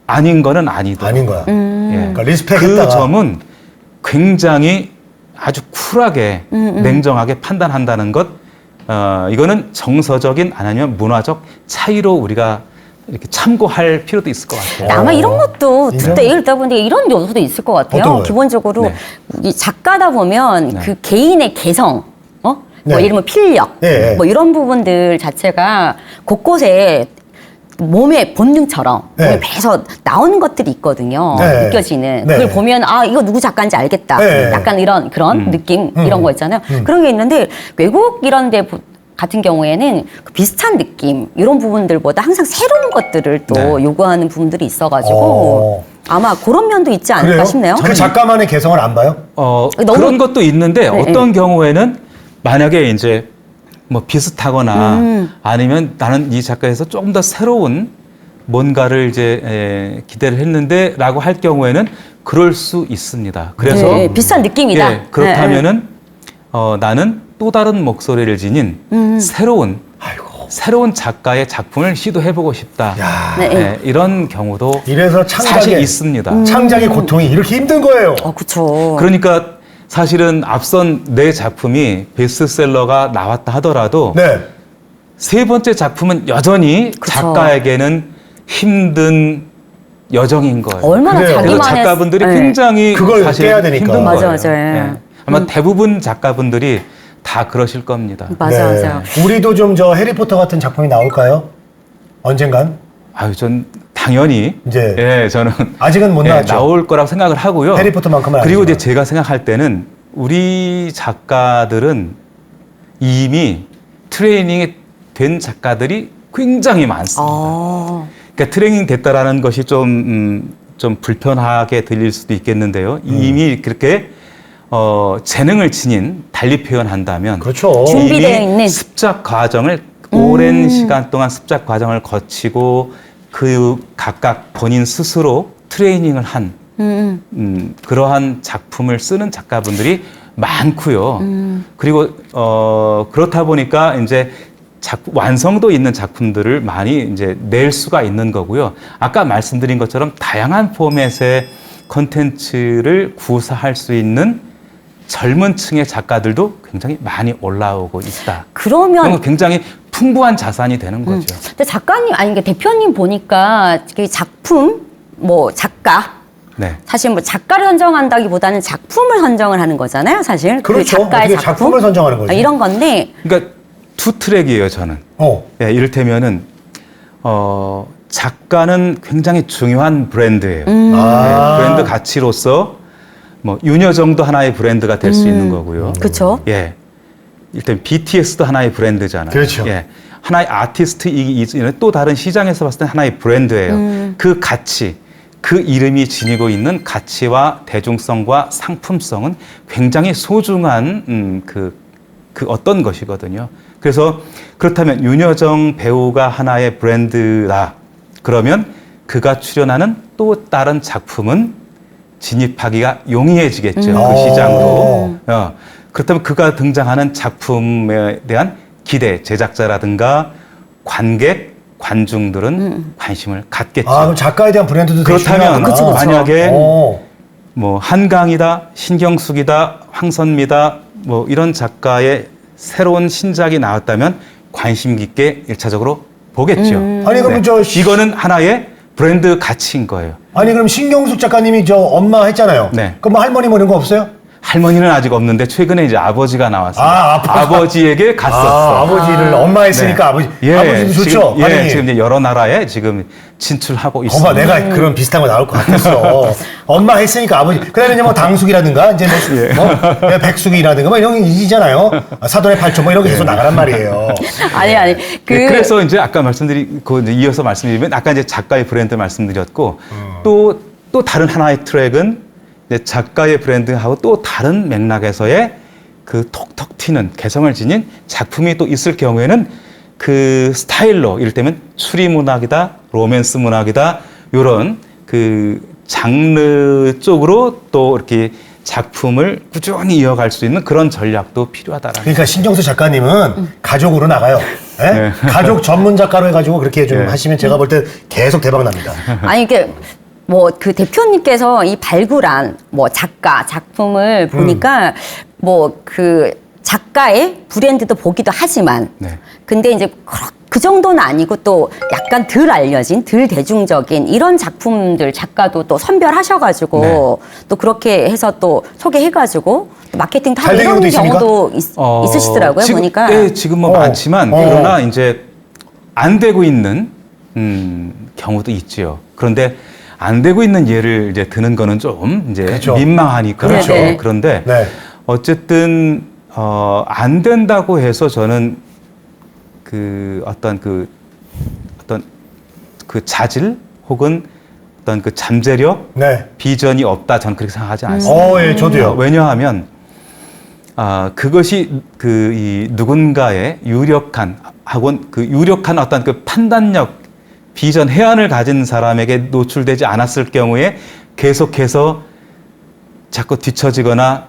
아닌 거는 아니다. 아닌 거야. 예. 그러니까 리스펙 그 했다가. 점은 굉장히 아주 쿨하게 냉정하게 판단한다는 것 이거는 정서적인 아니면 문화적 차이로 우리가 이렇게 참고할 필요도 있을 것 같아요. 아마 이런 것도 이런? 듣다 읽다 보니까 이런 요소도 있을 것 같아요. 어떤 거요? 기본적으로 네. 이 작가다 보면 네. 그 개인의 개성, 뭐 네. 예를 들면 필력, 네. 뭐 이런 부분들 자체가 곳곳에 몸의 본능처럼 네. 몸에 배서 나오는 것들이 있거든요. 네. 느껴지는. 네. 그걸 보면 아 이거 누구 작가인지 알겠다. 네. 약간 이런 그런 느낌 이런 거 있잖아요. 그런 게 있는데 외국 이런 데 같은 경우에는 그 비슷한 느낌 이런 부분들보다 항상 새로운 것들을 또 네. 요구하는 부분들이 있어가지고 아마 그런 면도 있지 않을까 그래요? 싶네요. 그 작가만의 개성을 안 봐요? 너무- 그런 것도 있는데 네, 어떤 경우에는 만약에 이제 뭐 비슷하거나 아니면 나는 이 작가에서 조금 더 새로운 뭔가를 이제 기대를 했는데라고 할 경우에는 그럴 수 있습니다. 그래서 네, 비슷한 느낌이다. 예, 그렇다면은 나는 또 다른 목소리를 지닌 새로운 작가의 작품을 시도해보고 싶다. 야. 네, 네. 예, 이런 경우도 이래서 사실 있습니다. 창작의 고통이 이렇게 힘든 거예요. 그렇죠. 그러니까 사실은 앞선 내 작품이 베스트셀러가 나왔다 하더라도 네. 세 번째 작품은 여전히 그쵸. 작가에게는 힘든 여정인 거예요. 얼마나 그래요. 그래서 자기만의 작가분들이 네. 굉장히 그걸 사실 깨야 되니까. 힘든 맞아, 거예요. 맞아요. 예. 아마 대부분 작가분들이 다 그러실 겁니다. 맞아 네. 맞아요. 우리도 좀 저 해리포터 같은 작품이 나올까요? 언젠간? 아유, 전 당연히 이제 예, 저는 아직은 못 나왔죠. 나올 거라고 생각을 하고요. 해리포터만큼은 그리고 아니지만. 이제 제가 생각할 때는 우리 작가들은 이미 트레이닝이 된 작가들이 굉장히 많습니다. 그러니까 트레이닝 됐다라는 것이 좀 불편하게 들릴 수도 있겠는데요. 이미 그렇게 재능을 지닌 달리 표현한다면 그렇죠. 준비되어 이미 있는. 습작 과정을 오랜 시간 동안 습작 과정을 거치고 그 각각 본인 스스로 트레이닝을 한 그러한 작품을 쓰는 작가분들이 많고요. 그리고 그렇다 보니까 이제 완성도 있는 작품들을 많이 이제 낼 수가 있는 거고요. 아까 말씀드린 것처럼 다양한 포맷의 콘텐츠를 구사할 수 있는 젊은 층의 작가들도 굉장히 많이 올라오고 있다. 그러면 굉장히 풍부한 자산이 되는 거죠. 근데 작가님 아니 그러니까 대표님 보니까 그 작품 뭐 작가 네. 사실 뭐 작가를 선정한다기보다는 작품을 선정을 하는 거잖아요, 사실. 그 그렇죠. 작가의 어떻게 작품 작품을 선정하는 거죠. 이런 건데 그러니까 투 트랙이에요, 저는. 예, 이를테면은 작가는 굉장히 중요한 브랜드예요. 아. 네, 브랜드 가치로서 뭐 윤여정도 하나의 브랜드가 될 수 있는 거고요. 그렇죠. 예. 일단 BTS도 하나의 브랜드잖아요. 그렇죠. 예. 하나의 아티스트이기 이전에 또 다른 시장에서 봤을 때 하나의 브랜드예요. 그 가치, 그 이름이 지니고 있는 가치와 대중성과 상품성은 굉장히 소중한 그 어떤 것이거든요. 그래서 그렇다면 윤여정 배우가 하나의 브랜드다. 그러면 그가 출연하는 또 다른 작품은 진입하기가 용이해지겠죠. 그 시장으로. 그렇다면 그가 등장하는 작품에 대한 기대, 제작자라든가 관객, 관중들은 관심을 갖겠죠. 그럼 작가에 대한 브랜드도 되게 그렇다면 중요하구나. 만약에 오. 뭐 한강이다, 신경숙이다, 황선미다 뭐 이런 작가의 새로운 신작이 나왔다면 관심 깊게 1차적으로 보겠죠. 아니 그럼 저 이거는 하나의 브랜드 가치인 거예요. 아니 그럼 신경숙 작가님이 저 엄마 했잖아요. 네. 그럼 뭐 할머니 뭐 이런 거 없어요? 할머니는 아직 없는데 최근에 이제 아버지가 나왔어요. 아버지. 아버지에게 갔었어. 아버지를 엄마 했으니까 네. 아버지도 좋죠. 지금, 반응이. 지금 이제 여러 나라에 지금 진출하고 있습니다. 거봐, 내가 그런 비슷한 거 나올 것 같았어. 엄마 했으니까 아버지. 그다음에 이제 뭐 당숙이라든가 이제 뭐 백숙이라든가 뭐 이런 게 있잖아요. 사돈의 팔촌 뭐 이런 게 계속 나가란 말이에요. 아니 그래서 이제 아까 말씀드리고 이제 이어서 말씀드리면 아까 이제 작가의 브랜드 말씀드렸고 또 다른 하나의 트랙은 이제 작가의 브랜드하고 또 다른 맥락에서의 그 톡톡 튀는 개성을 지닌 작품이 또 있을 경우에는 그 스타일로 이를테면 추리 문학이다, 로맨스 문학이다 이런 그 장르 쪽으로 또 이렇게 작품을 꾸준히 이어갈 수 있는 그런 전략도 필요하다라는. 그러니까 신경수 작가님은 가족으로 나가요. 예? 네. 가족 전문 작가로 해가지고 그렇게 좀 네. 하시면 제가 볼 때 계속 대박 납니다. 아니 이게 뭐 그 대표님께서 이 발굴한 뭐 작가 작품을 보니까 뭐 그 작가의 브랜드도 보기도 하지만 네. 근데 이제 그 그 정도는 아니고 또 약간 덜 알려진, 덜 대중적인 이런 작품들 작가도 또 선별하셔가지고 네. 또 그렇게 해서 또 소개해가지고 또 마케팅 다 잘 된 이런 경우도 있습니까? 경우도 있으시더라고요. 지금, 보니까. 네, 지금 뭐 많지만 그러나 이제 안 되고 있는 경우도 있지요. 그런데 안 되고 있는 예를 이제 드는 거는 좀 이제 그렇죠. 민망하니까. 그렇죠. 네. 그런데 네. 어쨌든 안 된다고 해서 저는 그 어떤 그 자질 혹은 어떤 그 잠재력, 네. 비전이 없다 저는 그렇게 생각하지 않습니다. 예, 저도요. 왜냐하면 그것이 이 누군가의 유력한 어떤 그 판단력, 비전, 해안을 가진 사람에게 노출되지 않았을 경우에 계속해서 자꾸 뒤처지거나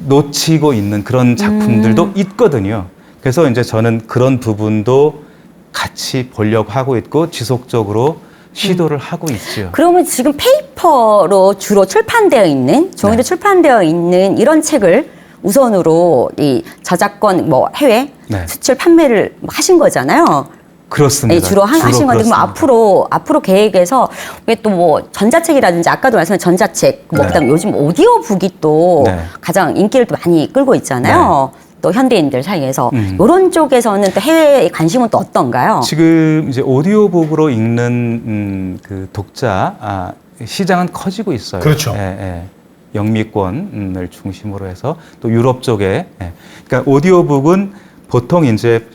놓치고 있는 그런 작품들도 있거든요. 그래서 이제 저는 그런 부분도 같이 보려고 하고 있고 지속적으로 시도를 하고 있죠. 그러면 지금 페이퍼로 주로 출판되어 있는, 종이로 네. 출판되어 있는 이런 책을 우선으로 이 저작권 뭐 해외 네. 수출 판매를 하신 거잖아요. 그렇습니다. 네, 주로 하신 건데, 그럼 그렇습니다. 앞으로 계획에서 왜 또 뭐 전자책이라든지 아까도 말씀하신 전자책, 뭐 네. 그다음에 요즘 오디오북이 또 네. 가장 인기를 또 많이 끌고 있잖아요. 또 현대인들 사이에서 이런 쪽에서는 또 해외의 관심은 또 어떤가요? 지금 이제 오디오북으로 읽는 그 독자 시장은 커지고 있어요. 그렇죠. 예, 예. 영미권을 중심으로 해서 또 유럽 쪽에 그러니까 오디오북은 보통 이제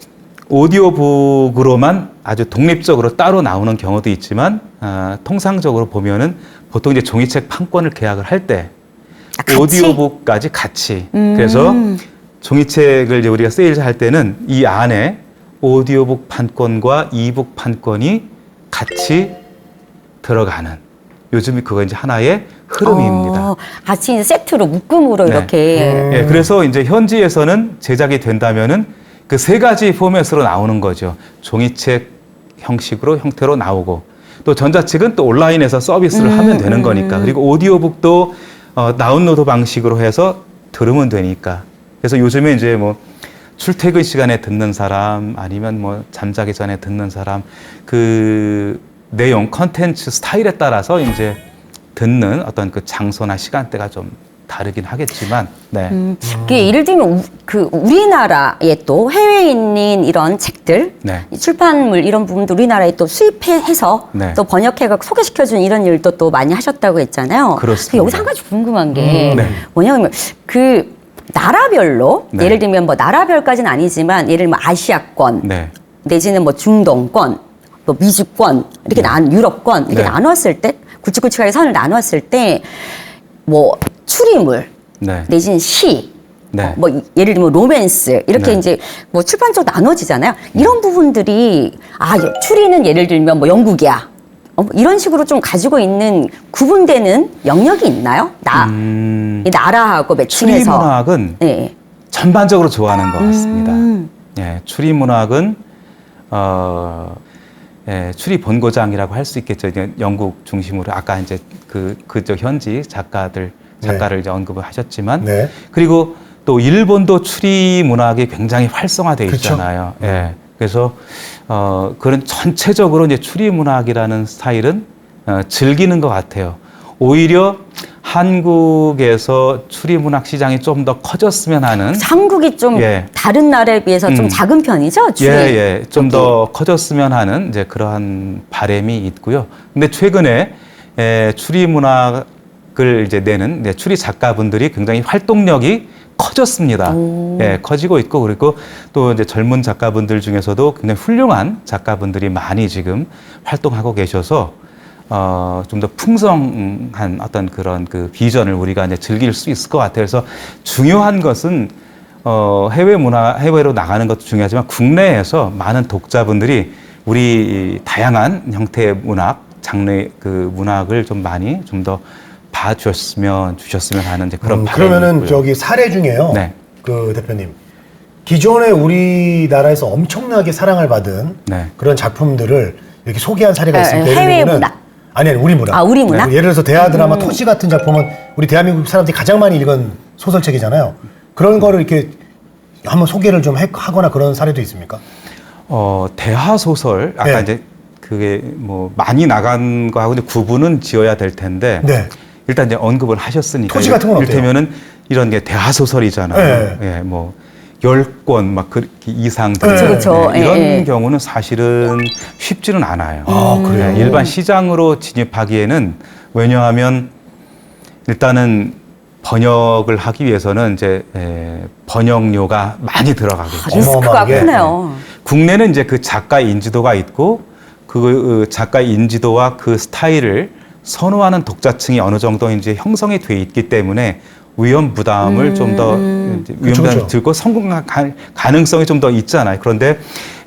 오디오북으로만 아주 독립적으로 따로 나오는 경우도 있지만 통상적으로 보면은 보통 이제 종이책 판권을 계약을 할 때 같이? 오디오북까지 같이 그래서 종이책을 이제 우리가 세일할 때는 이 안에 오디오북 판권과 이북 판권이 같이 들어가는 요즘이 그거 이제 하나의 흐름입니다. 같이 이제 세트로 묶음으로 네. 이렇게. 예, 그래서 이제 현지에서는 제작이 된다면은 그 세 가지 포맷으로 나오는 거죠. 종이책 형태로 나오고 또 전자책은 또 온라인에서 서비스를 하면 되는 거니까. 그리고 오디오북도 다운로드 방식으로 해서 들으면 되니까. 그래서 요즘에 이제 뭐 출퇴근 시간에 듣는 사람 아니면 뭐 잠자기 전에 듣는 사람 그 내용 컨텐츠 스타일에 따라서 이제 듣는 어떤 그 장소나 시간대가 좀 다르긴 하겠지만, 네. 그게 예를 들면 그 우리나라에 또 해외에 있는 이런 책들, 네. 이 출판물 이런 부분도 우리나라에 또 수입해서 네. 또 번역해서 소개시켜주는 이런 일도 또 많이 하셨다고 했잖아요. 그렇습니다. 여기서 한 가지 궁금한 게 네. 뭐냐면 그 나라별로 네. 예를 들면 뭐 나라별까지는 아니지만 예를 들면 아시아권 네. 내지는 뭐 중동권, 뭐 미주권 이렇게 유럽권 이렇게 네. 나눴을 때 굵직굵직하게 선을 나눴을 때 뭐 추리물 네. 내지는 시, 네. 뭐 예를 들면 로맨스 이렇게 네. 이제 뭐 출판적으로 나눠지잖아요. 이런 부분들이 추리는 예를 들면 뭐 영국이야. 이런 식으로 좀 가지고 있는 구분되는 영역이 있나요? 이 나라하고 매칭해서. 추리 문학은 네. 전반적으로 좋아하는 것 같습니다. 예, 추리 문학은 추리 본고장이라고 할 수 있겠죠. 이제 영국 중심으로 아까 이제 그저 현지 작가를 이제 언급을 하셨지만, 네. 그리고 또 일본도 추리 문학이 굉장히 활성화되어 그쵸. 있잖아요. 예, 그래서 그런 전체적으로 이제 추리 문학이라는 스타일은 즐기는 것 같아요. 오히려 한국에서 추리 문학 시장이 좀 더 커졌으면 하는. 한국이 좀 예. 다른 나라에 비해서 좀 작은 편이죠? 추리. 예, 좀 더 커졌으면 하는 이제 그러한 바람이 있고요. 근데 최근에 추리 문학을 이제 내는 이제 추리 작가분들이 굉장히 활동력이 커졌습니다. 예, 커지고 있고 그리고 또 이제 젊은 작가분들 중에서도 굉장히 훌륭한 작가분들이 많이 지금 활동하고 계셔서 좀 더 풍성한 어떤 그런 그 비전을 우리가 이제 즐길 수 있을 것 같아요. 그래서 중요한 것은 해외로 나가는 것도 중요하지만 국내에서 많은 독자분들이 우리 다양한 형태의 문학, 장르 그 문학을 좀 많이 좀 더 봐주셨으면 하는 이제 그런 바람이 그러면은 있고요. 저기 사례 중에요. 네. 그 대표님. 기존에 우리나라에서 엄청나게 사랑을 받은 네. 그런 작품들을 이렇게 소개한 사례가 있습니다. 예를 해외 들면은 문학. 아니 우리 문학. 우리 문학? 예를 들어서 대하 드라마 토시 같은 작품은 우리 대한민국 사람들이 가장 많이 읽은 소설책이잖아요. 그런 거를 이렇게 한번 소개를 좀 하거나 그런 사례도 있습니까? 대하 소설 아까 네. 이제 그게 뭐 많이 나간 거하고 이제 구분은 지어야 될 텐데 네. 일단 이제 언급을 하셨으니까 토지 같은 건 어때요? 이를테면은 이런 게 대하 소설이잖아요. 네. 예, 뭐 10권 막 그 이상 그쵸, 되는 그쵸. 이런 예, 예. 경우는 사실은 쉽지는 않아요. 아, 그래요? 예, 일반 시장으로 진입하기에는 왜냐하면 일단은 번역을 하기 위해서는 이제 번역료가 많이 들어가겠죠. 리스크가 어마어마하게. 크네요. 국내는 이제 그 작가의 인지도가 있고 그 작가의 인지도와 그 스타일을 선호하는 독자층이 어느 정도 이제 형성이 돼 있기 때문에 위험 부담을 좀 더 위험 부담을 그쵸. 들고 성공 가능성이 좀 더 있잖아요. 그런데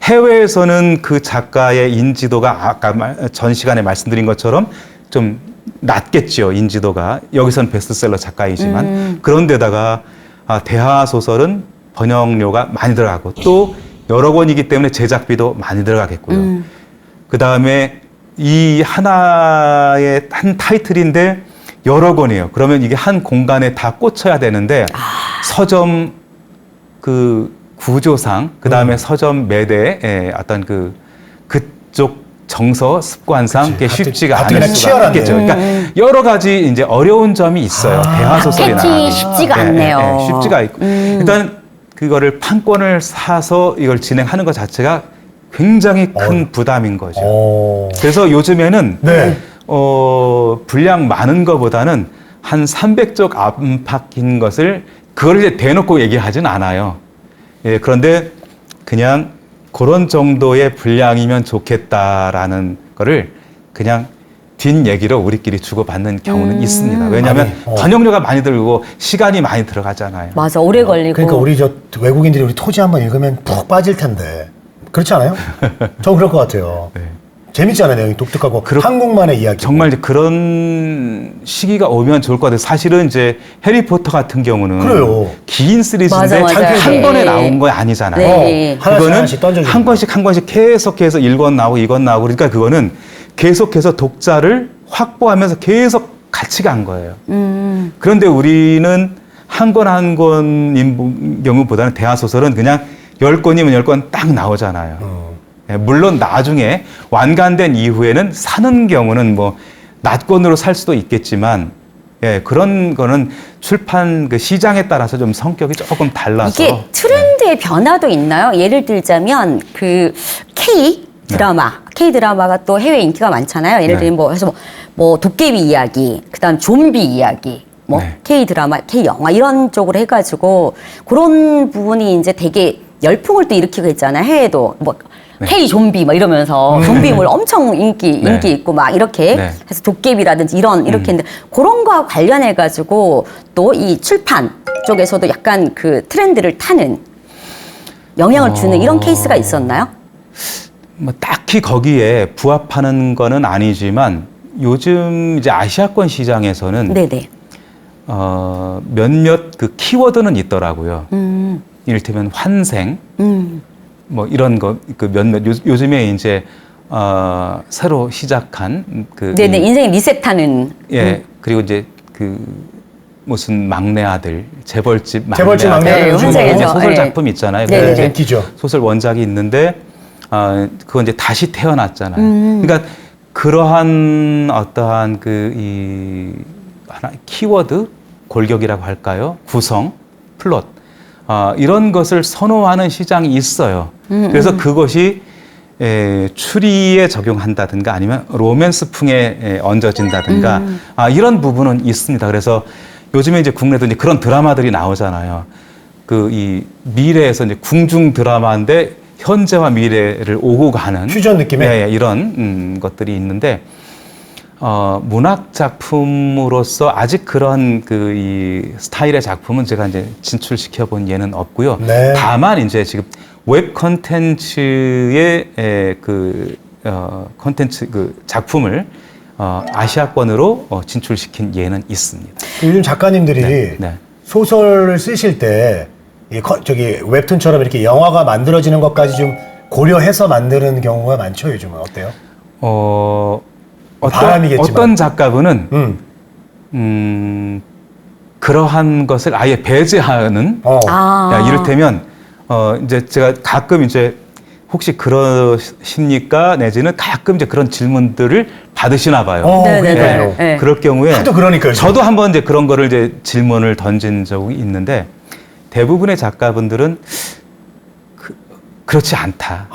해외에서는 그 작가의 인지도가 아까 전 시간에 말씀드린 것처럼 좀 낮겠죠. 인지도가 여기서는 베스트셀러 작가이지만 그런데다가 대하 소설은 번역료가 많이 들어가고 또 여러 권이기 때문에 제작비도 많이 들어가겠고요. 그 다음에 이 하나의 한 타이틀인데 여러 권이에요. 그러면 이게 한 공간에 다 꽂혀야 되는데 서점 그 구조상 그 다음에 서점 매대의 어떤 그쪽 정서 습관상 그게 그치. 쉽지가 가뜩이나 않을 수가 치열하네. 있겠죠. 그러니까 여러 가지 이제 어려운 점이 있어요. 대하 소설이 마케팅이 나가기. 쉽지가 않네요. 쉽지가 있고 일단 그거를 판권을 사서 이걸 진행하는 것 자체가 굉장히 큰 부담인 거죠. 그래서 요즘에는 네. 분량 많은 것보다는 한 300쪽 안팎인 것을 그걸 이제 대놓고 얘기하진 않아요. 예, 그런데 그냥 그런 정도의 분량이면 좋겠다라는 거를 그냥 뒷얘기로 우리끼리 주고받는 경우는 있습니다. 왜냐하면 번역료가 많이 들고 시간이 많이 들어가잖아요. 맞아, 오래 걸리고. 그러니까 우리 저 외국인들이 우리 토지 한번 읽으면 푹 빠질 텐데 그렇지 않아요? 전 그럴 것 같아요. 네. 재밌잖아요. 내용이 독특하고 한국만의 이야기. 정말 이제 그런 시기가 오면 좋을 것 같아요. 사실은 이제 해리포터 같은 경우는 그래요. 긴 시리즈인데 맞아, 맞아요. 한 번에 네. 나온 거 아니잖아요. 네. 하나씩 던져주는 한 권씩 계속해서 1권 나오고 2권 나오고 그러니까 그거는 계속해서 독자를 확보하면서 계속 같이 간 거예요. 그런데 우리는 한 권인 경우보다는 대하소설은 그냥 10권이면 10권 딱 나오잖아요. 예, 물론 나중에 완간된 이후에는 사는 경우는 뭐 낫권으로 살 수도 있겠지만 예, 그런 거는 출판 그 시장에 따라서 좀 성격이 조금 달라서 이게 트렌드의 변화도 있나요? 예를 들자면 그 K 드라마, K 드라마가 또 해외 인기가 많잖아요. 예를 들면 뭐 해서 뭐 도깨비 이야기, 그다음 좀비 이야기, 뭐 네. K 드라마, K 영화 이런 쪽으로 해가지고 그런 부분이 이제 되게 열풍을 또 일으키고 있잖아요. 해외도 뭐 K 좀비 막 이러면서 좀비물 엄청 인기 있고 막 이렇게 네. 해서 도깨비라든지 이렇게 했는데 그런 거와 관련해 가지고 또 이 출판 쪽에서도 약간 그 트렌드를 타는 영향을 주는 이런 케이스가 있었나요? 뭐 딱히 거기에 부합하는 거는 아니지만 요즘 이제 아시아권 시장에서는 네네. 몇몇 그 키워드는 있더라고요. 이를테면 환생, 뭐 이런 거 그 몇몇 요즘에 이제 새로 시작한 그 네네. 인생 리셋하는. 예 그리고 이제 그 무슨 막내 아들 재벌집 막내 재벌집 막내 아들 네, 요즘 환생이죠. 소설 네. 작품 있잖아요. 네네네. 그게 인기죠. 소설 원작이 있는데 그건 이제 다시 태어났잖아요. 그러니까 그러한 어떠한 그 하나 키워드 골격이라고 할까요? 구성, 플롯 이런 것을 선호하는 시장이 있어요. 그래서 그것이 추리에 적용한다든가 아니면 로맨스풍에 얹어진다든가 이런 부분은 있습니다. 그래서 요즘에 이제 국내도 이제 그런 드라마들이 나오잖아요. 그 이 미래에서 이제 궁중 드라마인데 현재와 미래를 오고 가는 퓨전 느낌의? 예, 이런 것들이 있는데 문학 작품으로서 아직 그런 그 이 스타일의 작품은 제가 이제 진출시켜 본 예는 없고요. 네. 다만 이제 지금 웹 컨텐츠의 컨텐츠 그 작품을 아시아권으로 진출시킨 예는 있습니다. 요즘 작가님들이 네. 소설을 쓰실 때 저기 웹툰처럼 이렇게 영화가 만들어지는 것까지 좀 고려해서 만드는 경우가 많죠. 요즘은 어때요? 바람이겠지만. 어떤 작가분은 그러한 것을 아예 배제하는 어. 아. 이를테면 이제 제가 가끔 이제 혹시 그러십니까? 내지는 가끔 이제 그런 질문들을 받으시나 봐요. 네네네. 네. 그럴 경우에 하도 그러니까요. 저도 한번 이제 그런 거를 이제 질문을 던진 적이 있는데 대부분의 작가분들은 그렇지 않다.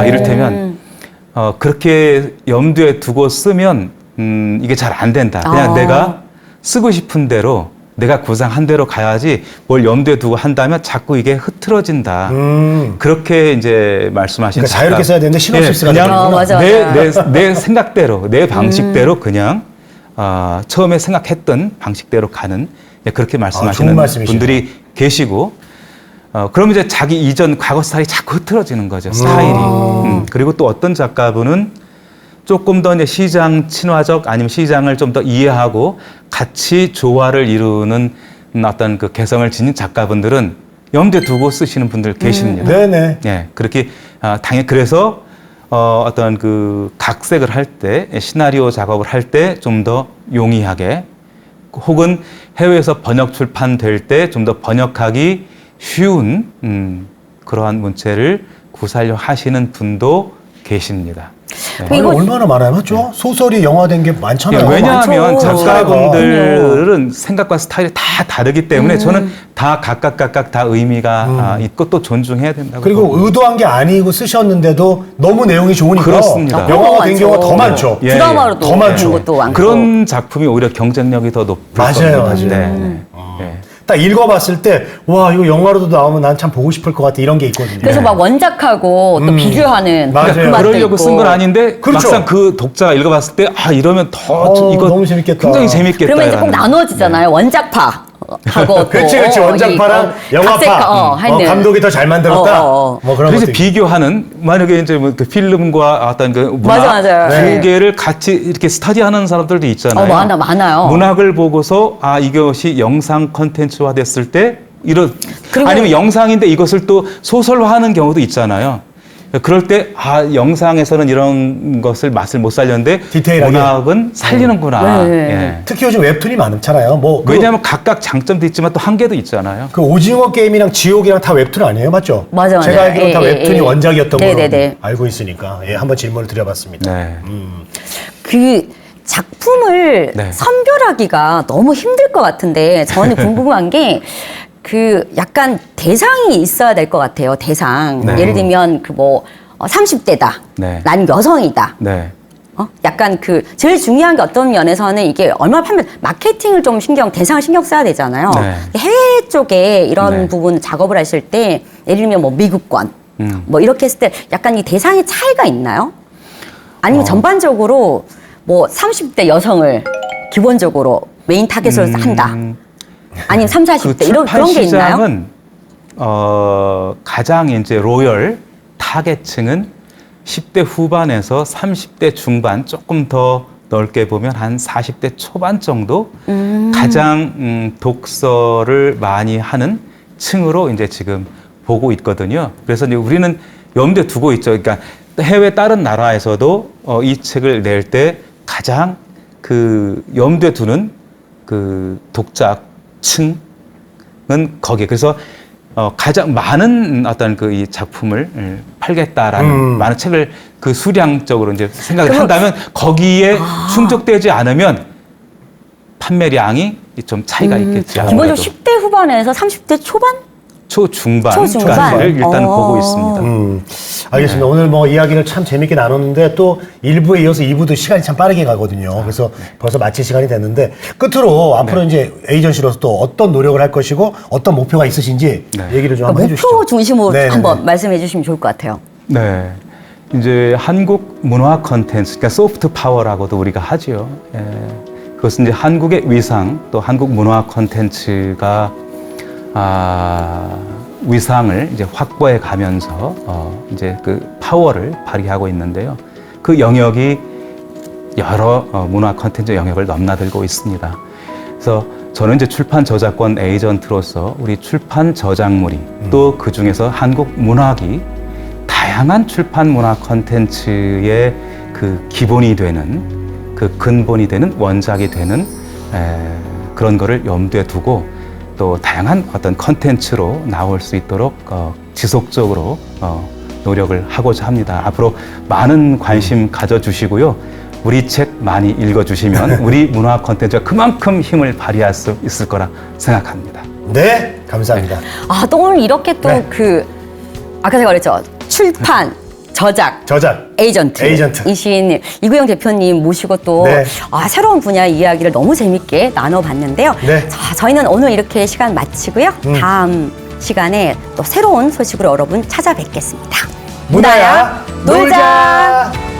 이를테면 그렇게 염두에 두고 쓰면 이게 잘 안 된다. 그냥 내가 쓰고 싶은 대로 내가 구상한 대로 가야지 뭘 염두에 두고 한다면 자꾸 이게 흐트러진다. 그렇게 이제 말씀하신 그러니까 자유롭게 써야 되는데 시놉시스가 그냥 맞아. 내 생각대로 내 방식대로 그냥 처음에 생각했던 방식대로 가는 그렇게 말씀하시는 분들이 계시고 그러면 이제 자기 이전 과거 스타일이 자꾸 흐트러지는 거죠. 스타일이. 그리고 또 어떤 작가분은 조금 더 이제 시장 친화적 아니면 시장을 좀 더 이해하고 같이 조화를 이루는 어떤 그 개성을 지닌 작가분들은 염두에 두고 쓰시는 분들 계십니다. 네네. 예, 그렇게 당연히 그래서 어떤 그 각색을 할 때 시나리오 작업을 할 때 좀 더 용이하게 혹은 해외에서 번역 출판될 때 좀 더 번역하기 쉬운 그러한 문체를 구사하려 하시는 분도 계십니다. 아니, 얼마나 많아요, 맞죠? 소설이 영화된 게 많잖아요. 왜냐하면 많죠. 작가분들은 생각과 스타일이 다 다르기 때문에 저는 다 각각 다 의미가 있고 또 존중해야 된다고. 그리고 보고. 의도한 게 아니고 쓰셨는데도 너무 내용이 좋으니까 그렇습니다. 영화가 된 경우가 더 많죠. 예, 드라마로도 더 많죠. 그런 것도 많고. 그런 작품이 오히려 경쟁력이 더 높을 맞아요, 겁니다. 맞아요. 네. 네. 딱 읽어봤을 때, 와, 이거 영화로도 나오면 난 참 보고 싶을 것 같아. 이런 게 있거든요. 그래서 막 원작하고 또 비교하는 맞아요. 그 맛도 그러려고 있고. 쓴 건 아닌데 그렇죠. 막상 그 독자가 읽어봤을 때 이러면 더 이거 너무 재밌겠다. 굉장히 재밌겠다. 그러면 이제 꼭 나눠지잖아요. 원작파 하고 또 그렇지. 원작파랑 영화파. 하는 감독이 더 잘 만들었다. 뭐 그런 그래서 것도 비교하는 만약에 이제 뭐 그 필름과 어떤 그 문학 맞아요. 두 네. 개를 같이 이렇게 스터디하는 사람들도 있잖아요. 많아요. 문학을 보고서 이것이 영상 컨텐츠화 됐을 때 그리고- 아니면 영상인데 이것을 또 소설화하는 경우도 있잖아요. 그럴 때 영상에서는 이런 것을 맛을 못 살렸는데 디테일하게. 문학은 살리는구나. 네. 예. 특히 요즘 웹툰이 많잖아요. 뭐 왜냐하면 각각 장점도 있지만 또 한계도 있잖아요. 그 오징어 게임이랑 지옥이랑 다 웹툰 아니에요, 맞죠? 맞아요. 제가 알기로는 다 웹툰이 원작이었던 걸로 네네네. 알고 있으니까 한번 질문을 드려봤습니다. 네. 그 작품을 네. 선별하기가 너무 힘들 것 같은데 저는 궁금한 게 그 약간 대상이 있어야 될 것 같아요. 대상. 네. 예를 들면 그 뭐 30대다. 네. 난 여성이다. 네. 약간 그 제일 중요한 게 어떤 면에서는 이게 얼마나 판매 마케팅을 좀 대상을 신경 써야 되잖아요. 네. 해외 쪽에 이런 네. 부분 작업을 하실 때 예를 들면 뭐 미국권 뭐 이렇게 했을 때 약간 이 대상의 차이가 있나요? 아니면 전반적으로 뭐 30대 여성을 기본적으로 메인 타겟으로 한다. 아니면 3, 40대 이런 그런 게 있나요? 시장은 가장 이제 로열 타겟층은 10대 후반에서 30대 중반 조금 더 넓게 보면 한 40대 초반 정도 가장 독서를 많이 하는 층으로 이제 지금 보고 있거든요. 그래서 이제 우리는 염두에 두고 있죠. 그러니까 해외 다른 나라에서도 이 책을 낼 때 가장 그 염두에 두는 그 독자층은 거기에 그래서 가장 많은 어떤 그 이 작품을 팔겠다라는 많은 책을 그 수량적으로 이제 생각을 한다면 거기에 충족되지 않으면 판매량이 좀 차이가 있겠죠. 기본적으로 아무래도. 10대 후반에서 30대 초반? 초중반까지를 일단 보고 있습니다. 알겠습니다. 오늘 뭐 이야기를 참 재밌게 나눴는데 또 1부에 이어서 2부도 시간이 참 빠르게 가거든요. 그래서 벌써 마칠 시간이 됐는데 끝으로 앞으로 이제 에이전시로서 또 어떤 노력을 할 것이고 어떤 목표가 있으신지 얘기를 좀 한번 해주시죠. 목표 중심으로 네네네. 한번 말씀해 주시면 좋을 것 같아요. 네. 이제 한국 문화 컨텐츠, 그러니까 소프트 파워라고도 우리가 하죠. 예. 그것은 이제 한국의 위상, 또 한국 문화 컨텐츠가 위상을 이제 확보해 가면서 이제 그 파워를 발휘하고 있는데요. 그 영역이 여러 문화 컨텐츠 영역을 넘나들고 있습니다. 그래서 저는 이제 출판 저작권 에이전트로서 우리 출판 저작물이 또 그 중에서 한국 문학이 다양한 출판 문화 컨텐츠의 그 기본이 되는 그 근본이 되는 원작이 되는 그런 거를 염두에 두고 또 다양한 어떤 컨텐츠로 나올 수 있도록 지속적으로 노력을 하고자 합니다. 앞으로 많은 관심 가져주시고요. 우리 책 많이 읽어주시면 우리 문화 콘텐츠가 그만큼 힘을 발휘할 수 있을 거라 생각합니다. 네, 감사합니다. 아, 또 오늘 이렇게 또 네. 아까 제가 그랬죠. 출판, 저작, 에이전트이신 이구영 대표님 모시고 또 네. 새로운 분야의 이야기를 너무 재밌게 나눠봤는데요. 네. 자, 저희는 오늘 이렇게 시간 마치고요. 다음 시간에 또 새로운 소식으로 여러분 찾아뵙겠습니다. 문화야 놀자.